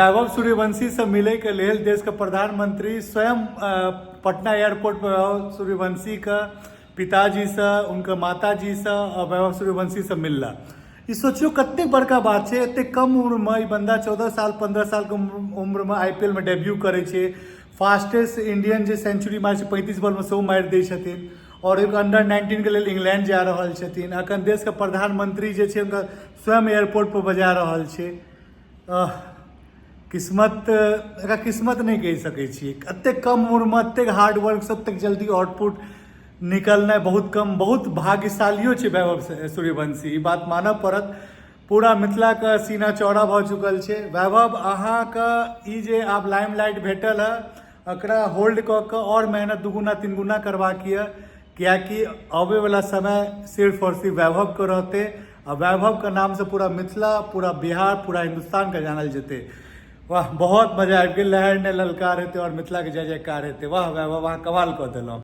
वैभव सूर्यवंशी से मिले के लेल देश के प्रधानमंत्री स्वयं पटना एयरपोर्ट पर वैभव सूर्यवंशी का पिताजी से, उनके माताजी से और वैभव सूर्यवंशी से मिलला। ई सोचियो कते बड़का बात है। एते कम उम्र में ई बंदा 14 साल 15 साल के उम्र में IPL में डेब्यू करे छे। फास्टेस्ट इंडियन जे सेंचुरी मार 35 बॉल में 100 मार दै छथिन और एक अंडर 19 के लिए इंग्लैंड जा रहल छथिन। अखन देश के प्रधानमंत्री जे छे उनका स्वयं एयरपोर्ट पर बजा रहल छे। किस्मत एकरा किस्मत नहीं कह सकै छी। एते कम उम्र में एते हार्ड वर्क से तक जल्दी आउटपुट निकलना बहुत कम, बहुत भाग्यशालियों छे वैभव सूर्यवंशी। ई बात मानव पड़त। पूरा मिथिला का सीना चौड़ा भ चुकल छे। वैभव अहाँ का ई जे आब लाइमलाइट भेटल है एकरा होल्ड क के और मेहनत दुगुना तीन गुना करबाक है, कियाकि आवे वाला समय सिर्फ और सिर्फ वैभव के रहते। और वैभव के नाम से पूरा मिथिला, पूरा बिहार, पूरा हिंदुस्तान का जानल जेते। वाह, बहुत मजा आबि गेल। लहर ने ललकार हेतै और मिथिला के जय जयकार हेतै। वाह वैभव, अहाँ कमाल कऽ देलहुँ।